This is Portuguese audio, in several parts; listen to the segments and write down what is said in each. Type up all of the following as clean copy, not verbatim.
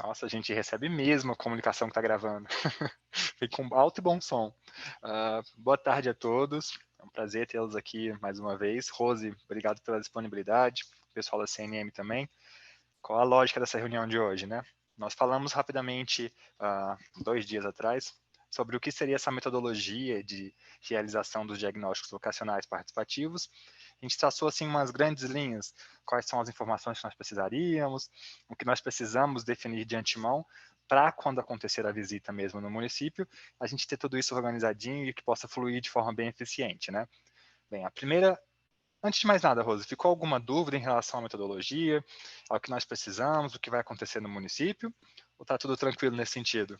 Nossa, a gente recebe mesmo a comunicação que está gravando. Vem com alto e bom som. Boa tarde a todos. É um prazer tê-los aqui mais uma vez. Rose, obrigado pela disponibilidade. O pessoal da CNM também. Qual a lógica dessa reunião de hoje, né? Nós falamos rapidamente, 2 dias atrás, sobre o que seria essa metodologia de realização dos diagnósticos vocacionais participativos. A gente traçou assim umas grandes linhas, quais são as informações que nós precisaríamos, o que nós precisamos definir de antemão para quando acontecer a visita mesmo no município, a gente ter tudo isso organizadinho e que possa fluir de forma bem eficiente, né? Bem, antes de mais nada, Rosa, ficou alguma dúvida em relação à metodologia, ao que nós precisamos, o que vai acontecer no município? Ou está tudo tranquilo nesse sentido?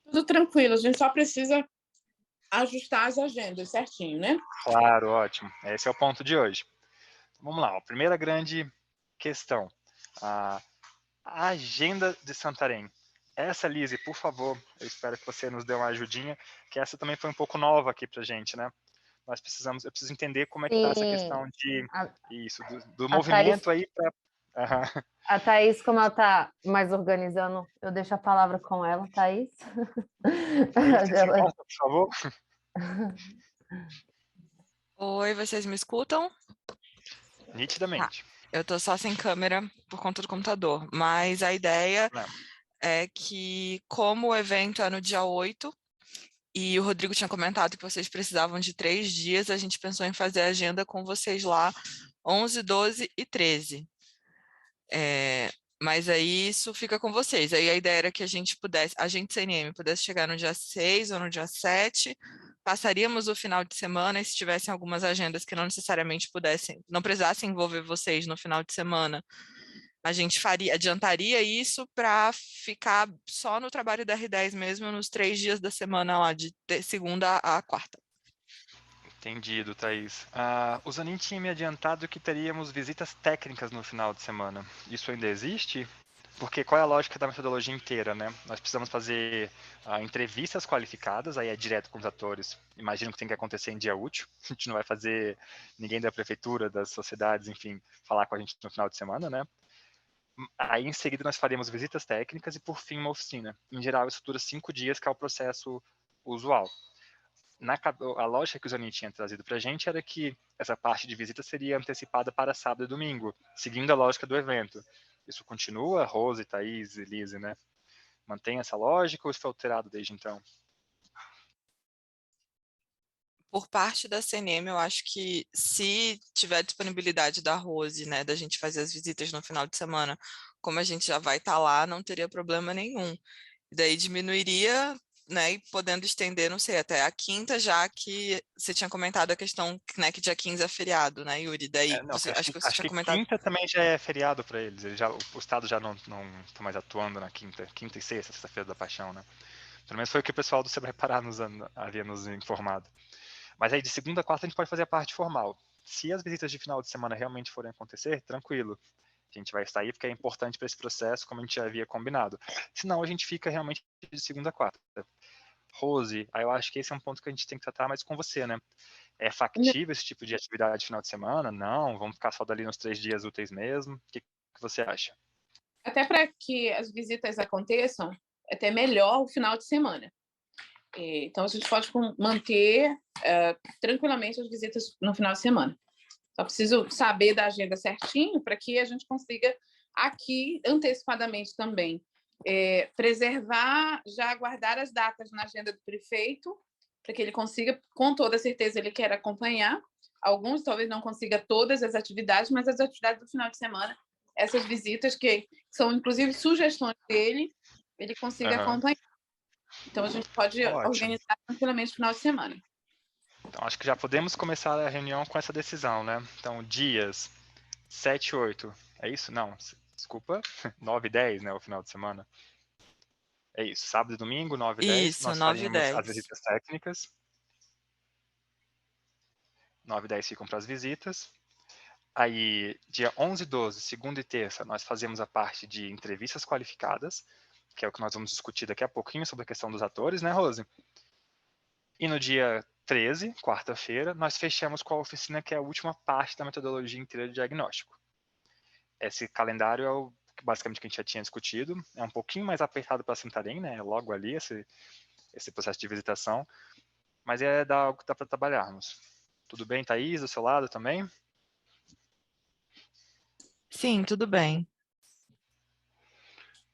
Tudo tranquilo, a gente só precisa ajustar as agendas certinho, né? Claro, ótimo. Esse é o ponto de hoje. Vamos lá, a primeira grande questão. A agenda de Santarém. Essa, Lise, por favor, eu espero que você nos dê uma ajudinha, que essa também foi um pouco nova aqui para a gente, né? Eu preciso entender como é que está essa Sim, questão de a, isso, do a Thaís, movimento aí para. a Thaís, como ela está mais organizando, eu deixo a palavra com ela, Thaís. Thaís, você se encontra, por favor? Oi, vocês me escutam? Tá. Nitidamente. Eu tô só sem câmera por conta do computador, mas a ideia Não. é que, como o evento é no dia 8, e o Rodrigo tinha comentado que vocês precisavam de 3 dias, a gente pensou em fazer a agenda com vocês lá 11, 12 e 13. Mas aí isso fica com vocês. Aí a ideia era que a gente CNM pudesse chegar no dia 6 ou no dia 7, passaríamos o final de semana e se tivessem algumas agendas que não necessariamente não precisassem envolver vocês no final de semana, a gente adiantaria isso para ficar só no trabalho da R10 mesmo, nos 3 dias da semana lá, de segunda a quarta. Entendido, Thaís. O Zanin tinha me adiantado que teríamos visitas técnicas no final de semana. Isso ainda existe? Porque qual é a lógica da metodologia inteira, né? Nós precisamos fazer entrevistas qualificadas, aí é direto com os atores. Imagino que tem que acontecer em dia útil. A gente não vai fazer ninguém da prefeitura, das sociedades, enfim, falar com a gente no final de semana, né? Aí em seguida nós faremos visitas técnicas e por fim uma oficina. Em geral isso dura 5 dias, que é o processo usual. A lógica que o Zanin tinha trazido para a gente era que essa parte de visita seria antecipada para sábado e domingo, seguindo a lógica do evento. Isso continua, Rose, Thaís e Lise, né? Mantém essa lógica ou isso foi alterado desde então? Por parte da CNM, eu acho que se tiver disponibilidade da Rose, né, da gente fazer as visitas no final de semana, como a gente já vai estar lá, não teria problema nenhum. E daí diminuiria, né, e podendo estender, não sei, até a quinta, já que você tinha comentado a questão, né, que dia 15 é feriado, né, Yuri? Daí, Não, acho que você acho tinha que comentado. quinta também já é feriado para eles. O Estado já não está mais atuando na quinta e sexta-feira da Paixão, né? Pelo menos foi o que o pessoal do Sebrae Pará havia nos informado. Mas aí de segunda a quarta a gente pode fazer a parte formal. Se as visitas de final de semana realmente forem acontecer, tranquilo. A gente vai estar aí porque é importante para esse processo, como a gente já havia combinado. Senão a gente fica realmente de segunda a quarta. Rose, aí eu acho que esse é um ponto que a gente tem que tratar mais com você, né? É factível esse tipo de atividade de final de semana? Não, vamos ficar só dali nos 3 dias úteis mesmo? O que você acha? Até para que as visitas aconteçam, é até melhor o final de semana. Então, a gente pode manter tranquilamente as visitas no final de semana. Só preciso saber da agenda certinho para que a gente consiga aqui, antecipadamente também, preservar, já aguardar as datas na agenda do prefeito, para que ele consiga, com toda certeza, ele quer acompanhar. Alguns talvez não consiga todas as atividades, mas as atividades do final de semana, essas visitas que são, inclusive, sugestões dele, ele consiga acompanhar. Então, a gente pode organizar tranquilamente o final de semana. Então, acho que já podemos começar a reunião com essa decisão, né? Então, dias 7 e 8, é isso? Não, desculpa, 9 e 10, né, o final de semana. É isso, sábado e domingo, 9 e 10, Isso, nós 9 e faríamos 10. as visitas técnicas. 9 e 10 ficam para as visitas. Aí, dia 11 e 12, segunda e terça, nós fazemos a parte de entrevistas qualificadas, que é o que nós vamos discutir daqui a pouquinho sobre a questão dos atores, né, Rose? E no dia 13, quarta-feira, nós fechamos com a oficina, que é a última parte da metodologia inteira de diagnóstico. Esse calendário é o basicamente que a gente já tinha discutido. É um pouquinho mais apertado para Santarém, né? Logo ali esse processo de visitação, mas dá algo que dá para trabalharmos. Tudo bem, Thaís, do seu lado também? Sim, tudo bem.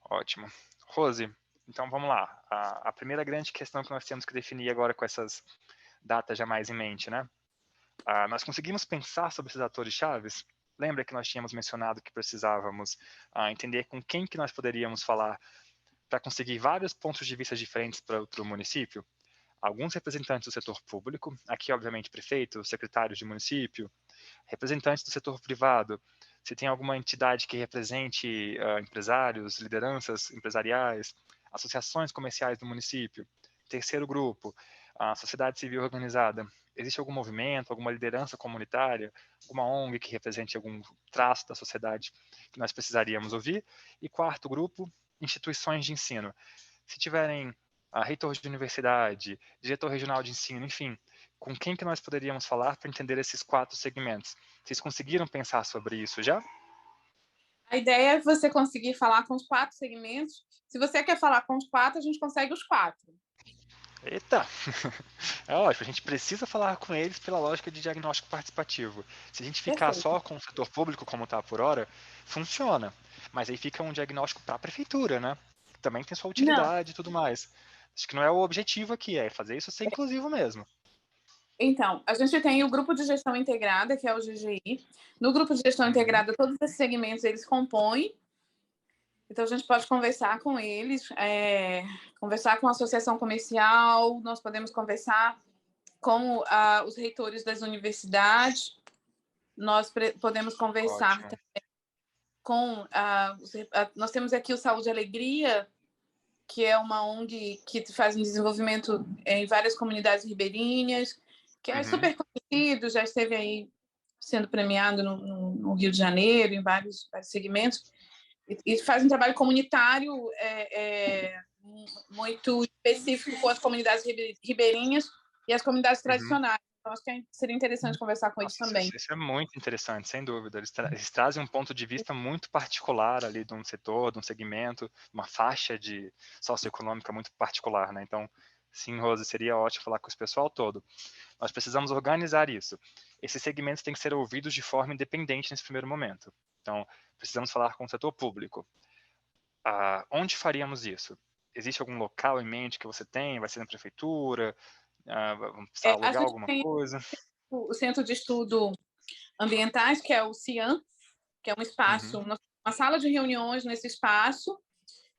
Ótimo. Rose, então vamos lá. A primeira grande questão que nós temos que definir agora com essas datas já mais em mente, né? Nós conseguimos pensar sobre esses atores chaves? Lembra que nós tínhamos mencionado que precisávamos entender com quem que nós poderíamos falar para conseguir vários pontos de vista diferentes para o município? Alguns representantes do setor público, aqui obviamente prefeito, secretários de município, representantes do setor privado, se tem alguma entidade que represente empresários, lideranças empresariais, associações comerciais do município. Terceiro grupo, a sociedade civil organizada. Existe algum movimento, alguma liderança comunitária, alguma ONG que represente algum traço da sociedade que nós precisaríamos ouvir? E quarto grupo, instituições de ensino. Se tiverem reitor de universidade, diretor regional de ensino, enfim, com quem que nós poderíamos falar para entender esses 4 segmentos? Vocês conseguiram pensar sobre isso já? A ideia é você conseguir falar com os 4 segmentos. Se você quer falar com os 4, a gente consegue os 4. Eita! É ótimo, a gente precisa falar com eles pela lógica de diagnóstico participativo. Se a gente ficar Perfeito. só com o setor público como está por hora, funciona. Mas aí fica um diagnóstico para a prefeitura, né? Também tem sua Não. utilidade e tudo mais. Acho que não é o objetivo aqui, é fazer isso ser inclusivo mesmo. Então, a gente tem o grupo de gestão integrada, que é o GGI. No grupo de gestão integrada, todos esses segmentos eles compõem. Então, a gente pode conversar com eles, conversar com a associação comercial, nós podemos conversar com os reitores das universidades, nós podemos conversar Ótimo. com... nós temos aqui o Saúde e Alegria, que é uma ONG que faz um desenvolvimento em várias comunidades ribeirinhas, que é super conhecido, já esteve aí sendo premiado no Rio de Janeiro, em vários segmentos, e faz um trabalho comunitário muito específico com as comunidades ribeirinhas e as comunidades tradicionais. Então, acho que seria interessante conversar com eles também. Isso é muito interessante, sem dúvida. Eles trazem um ponto de vista muito particular ali de um setor, de um segmento, uma faixa de socioeconômica muito particular, né? Então, sim, Rose, seria ótimo falar com o pessoal todo. Nós precisamos organizar isso. Esses segmentos têm que ser ouvidos de forma independente nesse primeiro momento. Então, precisamos falar com o setor público. Onde faríamos isso? Existe algum local em mente que você tem? Vai ser na prefeitura? Vamos precisar A alugar gente alguma tem coisa? o Centro de Estudo Ambientais, que é o CIAM, que é um espaço, uma sala de reuniões nesse espaço,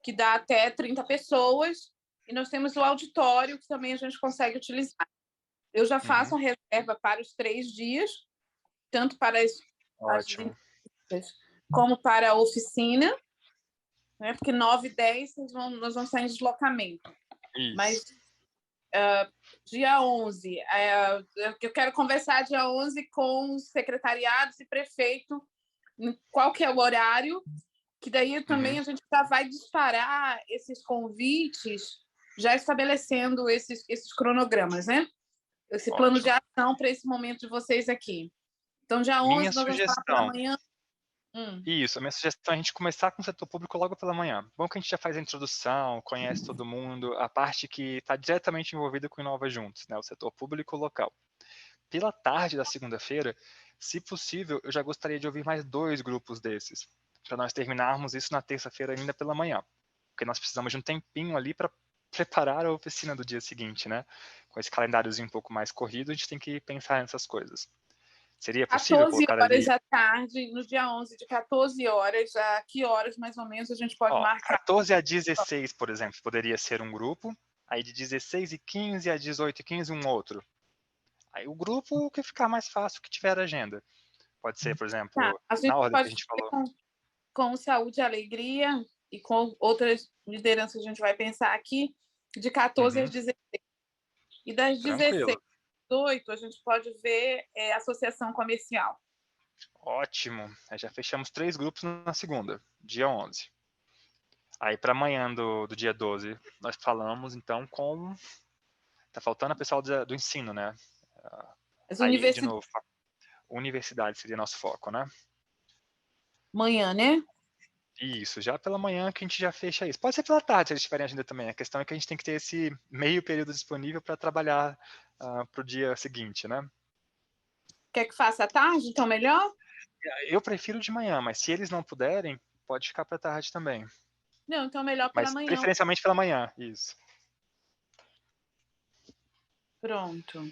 que dá até 30 pessoas, e nós temos o auditório, que também a gente consegue utilizar. Eu já faço a reserva para os 3 dias, tanto para as visitas como para a oficina, né? Porque 9 e 10 nós vamos estar em deslocamento. Isso. Mas dia 11, eu quero conversar dia 11 com os secretariados e prefeito, qual que é o horário, que daí também a gente já vai disparar esses convites, já estabelecendo esses cronogramas, né? Esse plano de ação para esse momento de vocês aqui. Então, dia 11, nós vamos falar pela manhã. Isso, a minha sugestão é a gente começar com o setor público logo pela manhã. Bom que a gente já faz a introdução, conhece todo mundo, a parte que está diretamente envolvida com o Inova Juntos, né, o setor público local. Pela tarde da segunda-feira, se possível, eu já gostaria de ouvir mais 2 grupos desses, para nós terminarmos isso na terça-feira ainda pela manhã, porque nós precisamos de um tempinho ali para preparar a oficina do dia seguinte, né? Com esse calendáriozinho um pouco mais corrido, a gente tem que pensar nessas coisas. Seria possível 14 colocar horas ali... da tarde, no dia 11, de 14 horas, a que horas mais ou menos a gente pode marcar? 14 a 16, por exemplo, poderia ser um grupo, aí de 16 e 15 a 18 e 15 um outro. Aí o grupo que ficar mais fácil, que tiver agenda. Pode ser, por exemplo, a gente na ordem que pode a gente falou. com Saúde e Alegria e com outras lideranças que a gente vai pensar aqui, de 14 às 16. E das 16 às 18, a gente pode ver associação comercial. Ótimo. Aí já fechamos 3 grupos na segunda, dia 11. Aí para amanhã do dia 12, nós falamos então com... Tá faltando o pessoal do ensino, né? As aí, universidades. de novo, universidade seria nosso foco, né? Manhã, né? Isso, já pela manhã que a gente já fecha isso. Pode ser pela tarde, se eles tiverem agenda também. A questão é que a gente tem que ter esse meio período disponível para trabalhar para o dia seguinte, né? Quer que faça à tarde, então melhor? Eu prefiro de manhã, mas se eles não puderem, pode ficar para tarde também. Não, então melhor pela Mas manhã. preferencialmente pela manhã, isso. Pronto.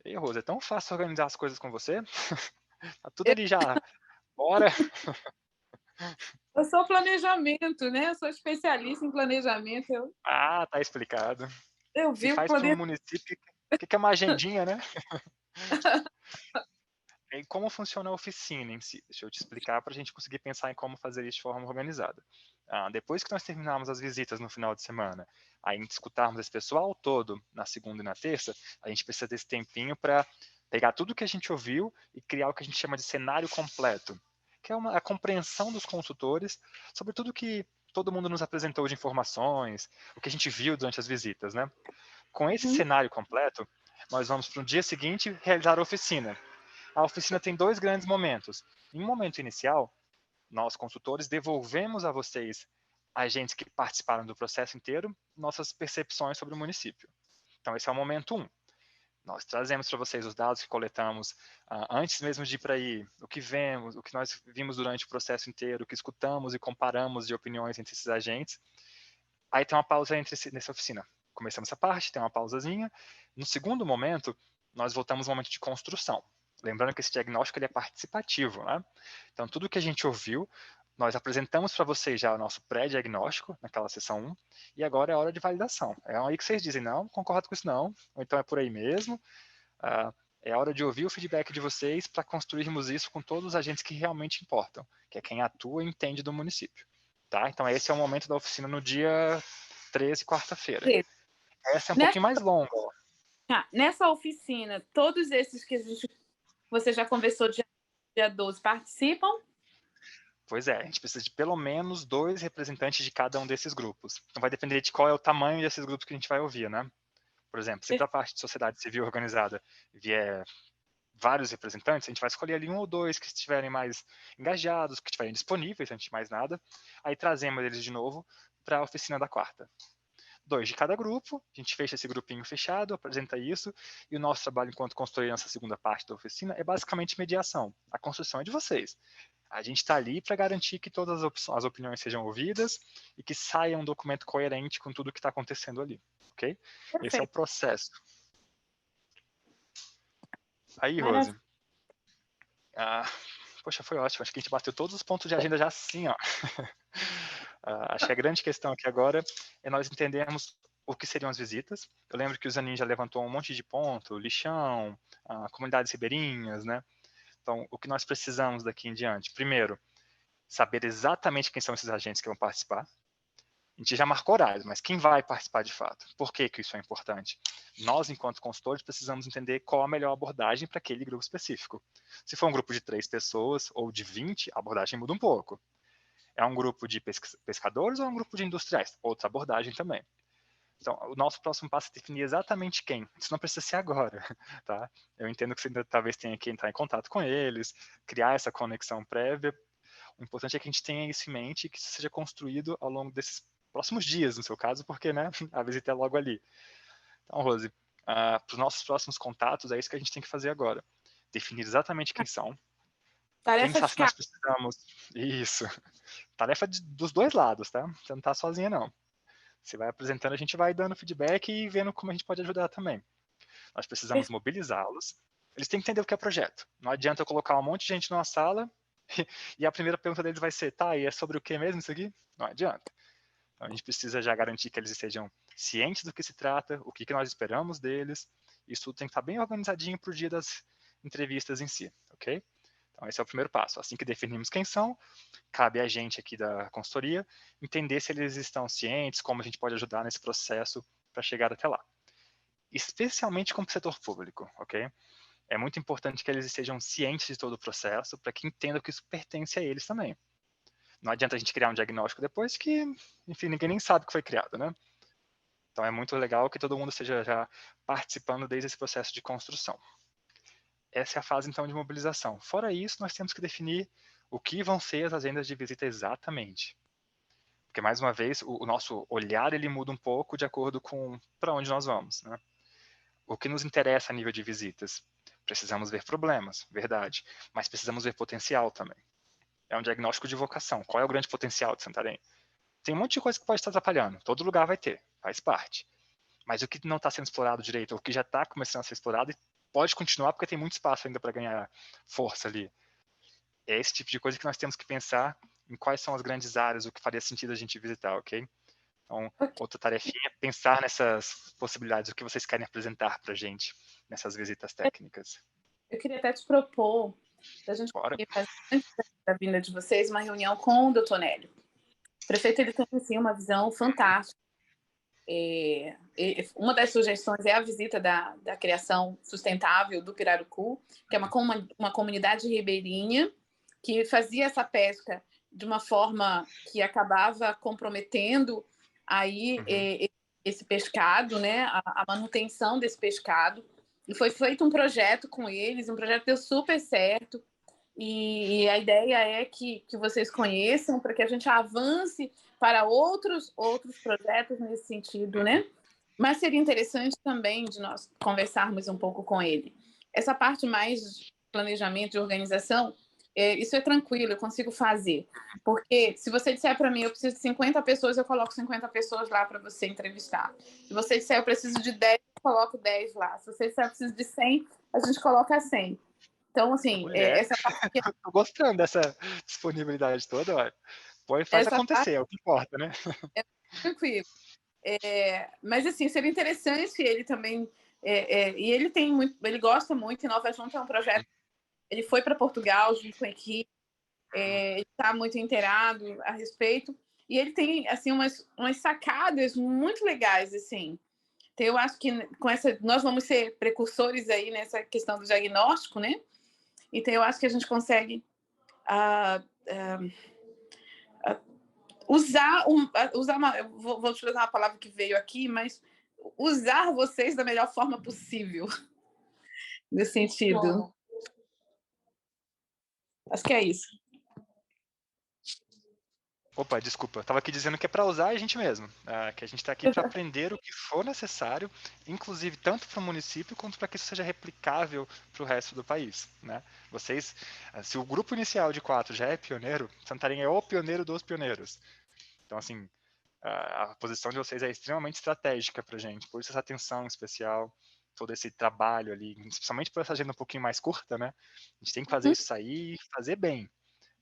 E, Rosa, é tão fácil organizar as coisas com você. Tá tudo ali já. Bora. Eu sou planejamento, né? Eu sou especialista em planejamento. Ah, tá explicado. Eu Se vivo faz para um município, o que é uma agendinha, né? E como funciona a oficina em si? Deixa eu te explicar para a gente conseguir pensar em como fazer isso de forma organizada. Depois que nós terminarmos as visitas no final de semana, aí escutarmos esse pessoal todo na segunda e na terça, a gente precisa desse tempinho para pegar tudo que a gente ouviu e criar o que a gente chama de cenário completo, que é a compreensão dos consultores sobre tudo que todo mundo nos apresentou de informações, o que a gente viu durante as visitas, né? Com esse cenário completo, nós vamos para o dia seguinte realizar a oficina. A oficina tem dois grandes momentos. Em um momento inicial, nós, consultores, devolvemos a vocês, agentes que participaram do processo inteiro, nossas percepções sobre o município. Então, esse é o momento 1. Nós trazemos para vocês os dados que coletamos antes mesmo de ir para aí, o que vemos, o que nós vimos durante o processo inteiro, o que escutamos e comparamos de opiniões entre esses agentes. Aí tem uma pausa nessa oficina. Começamos essa parte, tem uma pausazinha. No segundo momento, nós voltamos ao momento de construção. Lembrando que esse diagnóstico ele é participativo, né? Então, tudo que a gente ouviu, nós apresentamos para vocês já o nosso pré-diagnóstico, naquela sessão 1, e agora é a hora de validação. É aí que vocês dizem, não, concordo com isso não, ou então é por aí mesmo. É a hora de ouvir o feedback de vocês para construirmos isso com todos os agentes que realmente importam, que é quem atua e entende do município. Tá? Então, esse é o momento da oficina no dia 13, quarta-feira. Essa é um pouquinho mais longa. Nessa oficina, todos esses que você já conversou dia 12 participam? Pois é, a gente precisa de pelo menos 2 representantes de cada um desses grupos. Então vai depender de qual é o tamanho desses grupos que a gente vai ouvir, né? Por exemplo, se para a parte de sociedade civil organizada vier vários representantes, a gente vai escolher ali 1 ou 2 que estiverem mais engajados, que estiverem disponíveis, antes de mais nada. Aí trazemos eles de novo para a oficina da quarta. 2 de cada grupo, a gente fecha esse grupinho fechado, apresenta isso, e o nosso trabalho enquanto consultoria nessa segunda parte da oficina é basicamente mediação. A construção é de vocês. A gente está ali para garantir que todas as opiniões sejam ouvidas e que saia um documento coerente com tudo que está acontecendo ali, ok? Perfeito. Esse é o processo. Aí, Maravilha. Rose. Poxa, foi ótimo. Acho que a gente bateu todos os pontos de agenda já assim, ó. Acho que a grande questão aqui agora é nós entendermos o que seriam as visitas. Eu lembro que o Zanin já levantou um monte de ponto, lixão, comunidades ribeirinhas, né? Então, o que nós precisamos daqui em diante? Primeiro, saber exatamente quem são esses agentes que vão participar. A gente já marcou horários, mas quem vai participar de fato? Por que isso é importante? Nós, enquanto consultores, precisamos entender qual a melhor abordagem para aquele grupo específico. Se for um grupo de 3 pessoas ou de 20, a abordagem muda um pouco. É um grupo de pescadores ou é um grupo de industriais? Outra abordagem também. Então, o nosso próximo passo é definir exatamente quem. Isso não precisa ser agora, tá? Eu entendo que você ainda talvez tenha que entrar em contato com eles, criar essa conexão prévia. O importante é que a gente tenha isso em mente e que isso seja construído ao longo desses próximos dias, no seu caso, porque, né, a visita é logo ali. Então, Rose, para os nossos próximos contatos, é isso que a gente tem que fazer agora. Definir exatamente quem são. Quem Tarefa sabe de que nós precisamos. Isso. Tarefa dos dois lados, tá? Você não está sozinha, não. Você vai apresentando, a gente vai dando feedback e vendo como a gente pode ajudar também. Nós precisamos mobilizá-los. Eles têm que entender o que é projeto. Não adianta eu colocar um monte de gente numa sala e a primeira pergunta deles vai ser, tá, e é sobre o que mesmo isso aqui? Não adianta. Então a gente precisa já garantir que eles estejam cientes do que se trata, o que nós esperamos deles. Isso tudo tem que estar bem organizadinho para o dia das entrevistas em si, ok? Então esse é o primeiro passo. Assim que definimos quem são, cabe a gente aqui da consultoria entender se eles estão cientes, como a gente pode ajudar nesse processo para chegar até lá. Especialmente com o setor público, ok? É muito importante que eles estejam cientes de todo o processo para que entendam que isso pertence a eles também. Não adianta a gente criar um diagnóstico depois que, enfim, ninguém nem sabe que foi criado, né? Então é muito legal que todo mundo esteja já participando desde esse processo de construção. Essa é a fase, então, de mobilização. Fora isso, nós temos que definir o que vão ser as agendas de visita exatamente. Porque, mais uma vez, o nosso olhar ele muda um pouco de acordo com para onde nós vamos, né? O que nos interessa a nível de visitas? Precisamos ver problemas, verdade, mas precisamos ver potencial também. É um diagnóstico de vocação. Qual é o grande potencial de Santarém? Tem um monte de coisa que pode estar atrapalhando. Todo lugar vai ter, faz parte. Mas o que não está sendo explorado direito, o que já está começando a ser explorado, pode continuar porque tem muito espaço ainda para ganhar força ali. É esse tipo de coisa que nós temos que pensar em quais são as grandes áreas, o que faria sentido a gente visitar, ok? Então, outra tarefinha é pensar nessas possibilidades, o que vocês querem apresentar para a gente nessas visitas técnicas. Eu queria até te propor, a gente fazer, antes da vinda de vocês, uma reunião com o Dr. Nélio. O prefeito ele tem assim, uma visão fantástica. Uma das sugestões é a visita da criação sustentável do Pirarucu, que é uma comunidade ribeirinha que fazia essa pesca de uma forma que acabava comprometendo aí esse pescado, né, a manutenção desse pescado. E foi feito um projeto com eles, um projeto que deu super certo. E a ideia é que vocês conheçam para que a gente avance para outros projetos nesse sentido, né? Mas seria interessante também de nós conversarmos um pouco com ele. Essa parte mais de planejamento e organização, isso é tranquilo, eu consigo fazer. Porque se você disser para mim, eu preciso de 50 pessoas, eu coloco 50 pessoas lá para você entrevistar. Se você disser, eu preciso de 10, eu coloco 10 lá. Se você disser, eu preciso de 100, a gente coloca 100. Então, assim, essa parte... Tô gostando dessa disponibilidade toda, ó. Faz acontecer, é o que importa, né? É tranquilo. Mas, assim, seria interessante ele também... e ele gosta muito, e Nova Junta é um projeto... Ele foi para Portugal junto com a equipe, ele está muito inteirado a respeito, e ele tem, assim, umas sacadas muito legais, assim. Então, eu acho que com nós vamos ser precursores aí nessa questão do diagnóstico, né? Então, eu acho que a gente consegue usar vou utilizar uma palavra que veio aqui, mas usar vocês da melhor forma possível, nesse sentido. Acho que é isso. Opa, desculpa. Estava aqui dizendo que é para usar a gente mesmo. Que a gente está aqui para aprender o que for necessário, inclusive tanto para o município quanto para que isso seja replicável para o resto do país, né? Vocês, se o grupo inicial de 4 já é pioneiro, Santarém é o pioneiro dos pioneiros. Então, assim, a posição de vocês é extremamente estratégica para a gente, por isso essa atenção especial, todo esse trabalho ali, especialmente por essa agenda um pouquinho mais curta, né? A gente tem que fazer isso sair e fazer bem.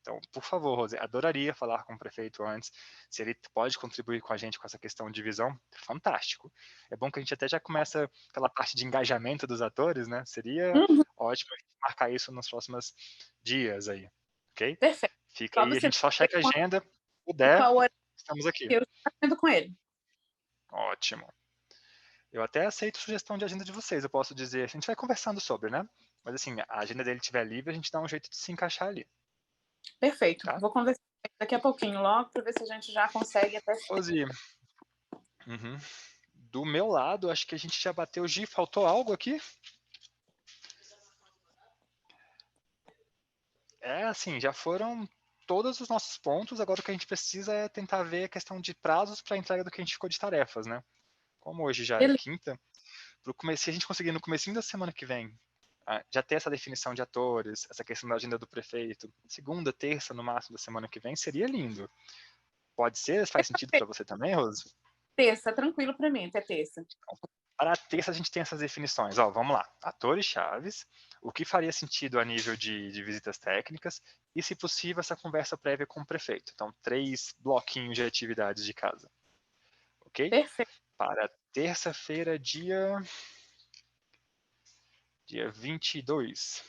Então, por favor, Rose, adoraria falar com o prefeito antes, se ele pode contribuir com a gente com essa questão de visão, fantástico. É bom que a gente até já começa pela parte de engajamento dos atores, né? Seria ótimo a gente marcar isso nos próximos dias aí, ok? Perfeito. Fica aí, a gente só checa a agenda, puder, estamos aqui. Eu estou fazendo com ele. Ótimo. Eu até aceito sugestão de agenda de vocês, eu posso dizer, a gente vai conversando sobre, né? Mas assim, a agenda dele estiver livre, a gente dá um jeito de se encaixar ali. Perfeito. Tá? Vou conversar daqui a pouquinho logo para ver se a gente já consegue até... Rose, do meu lado, acho que a gente já bateu o Gi. Faltou algo aqui? Assim, já foram todos os nossos pontos. Agora o que a gente precisa é tentar ver a questão de prazos para a entrega do que a gente ficou de tarefas, né? Como hoje já é quinta, se a gente conseguir no comecinho da semana que vem já ter essa definição de atores, essa questão da agenda do prefeito, segunda, terça, no máximo da semana que vem, seria lindo. Pode ser? Faz sentido para você também, Rose? Terça, tranquilo para mim, até terça. Para a terça a gente tem essas definições. Vamos lá. Atores chaves, o que faria sentido a nível de visitas técnicas e, se possível, essa conversa prévia com o prefeito. Então, 3 bloquinhos de atividades de casa. Ok? Perfeito. Para terça-feira, dia 22.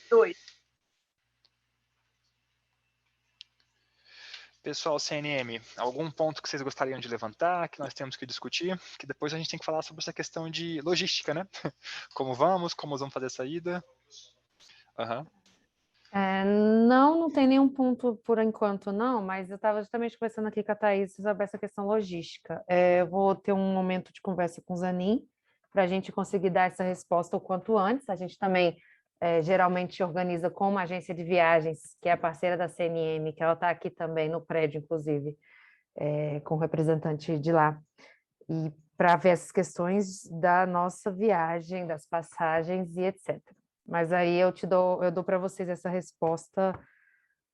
Pessoal, CNM, algum ponto que vocês gostariam de levantar, que nós temos que discutir? Que depois a gente tem que falar sobre essa questão de logística, né? Como vamos fazer a saída? Não tem nenhum ponto por enquanto, não, mas eu estava justamente conversando aqui com a Thaís sobre essa questão logística. Eu vou ter um momento de conversa com o Zanin, para a gente conseguir dar essa resposta o quanto antes. A gente também geralmente organiza com uma agência de viagens, que é a parceira da CNM, que ela está aqui também no prédio, inclusive, com o representante de lá. E para ver essas questões da nossa viagem, das passagens e etc. Mas aí eu dou para vocês essa resposta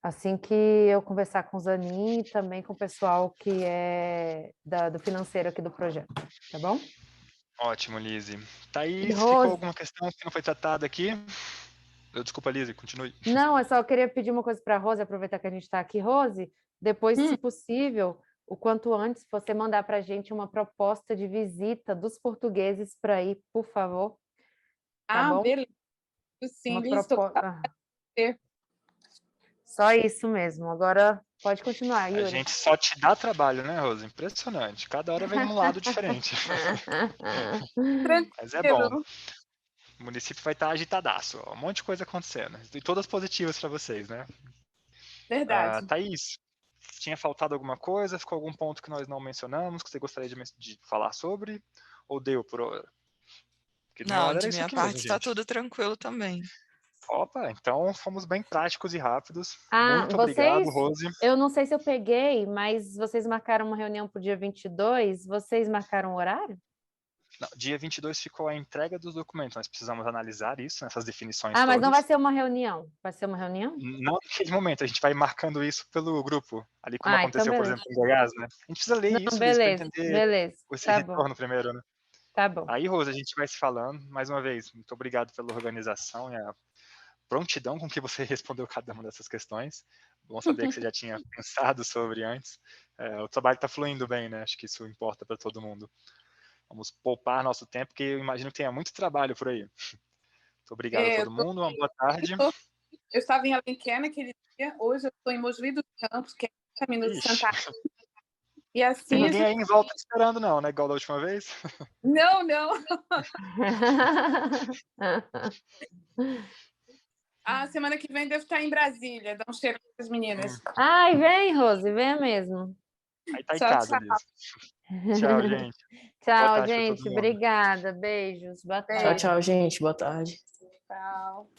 assim que eu conversar com o Zanin e também com o pessoal que é do financeiro aqui do projeto, tá bom? Ótimo, Lizzy. E Thaís, ficou Rose, alguma questão que não foi tratada aqui? Desculpa, Lizzy, continue. não, eu só queria pedir uma coisa para a Rose, aproveitar que a gente está aqui. Rose, depois, se possível, o quanto antes, você mandar para a gente uma proposta de visita dos portugueses para ir, por favor. Tá bom? Beleza. Sim, estou. Só isso mesmo. Agora pode continuar, A Yuri. gente só te dá trabalho, né, Rosa? Impressionante. Cada hora vem num lado diferente. Mas é bom. O município vai estar agitadaço. Ó, um monte de coisa acontecendo. E todas positivas para vocês, né? Verdade. Thaís, tinha faltado alguma coisa? Ficou algum ponto que nós não mencionamos, que você gostaria de falar sobre? Ou deu por hora? Porque minha Não, hora de era isso minha aqui parte mesmo, está gente. tudo tranquilo também. Opa, então fomos bem práticos e rápidos. Ah, Muito obrigado, vocês, Rose. eu não sei se eu peguei, mas vocês marcaram uma reunião para o dia 22, vocês marcaram o horário? Não, dia 22 ficou a entrega dos documentos. Nós precisamos analisar isso, essas definições Ah, mas não vai todas. ser uma reunião. Vai ser uma reunião? Não naquele momento, a gente vai marcando isso pelo grupo, ali como Então aconteceu, por beleza. exemplo, em Goiás, né? A gente precisa ler Não, isso, Liz, para beleza, entender beleza. esse Tá bom, retorno primeiro, né? tá bom. Aí, Rosa, a gente vai se falando. Mais uma vez, muito obrigado pela organização e a prontidão com que você respondeu cada uma dessas questões. Bom saber que você já tinha pensado sobre antes. O trabalho está fluindo bem, né? Acho que isso importa para todo mundo. Vamos poupar nosso tempo, porque eu imagino que tenha muito trabalho por aí. Muito obrigado a todo mundo, uma boa tarde. Eu estava em Alenquer naquele dia, hoje eu estou em Mojuí dos Campos, que é 30 minutos de Santa Catarina. E assim tem ninguém aí em volta esperando, não, né? Igual da última vez. Não. A semana que vem devo estar em Brasília, dar um cheiro para as meninas. Ai, vem, Rose, vem mesmo. Aí tá em casa, Liz. Tchau, gente. Tchau, gente. Obrigada. Beijos. Boa tarde. Tchau, gente. Boa tarde. Tchau.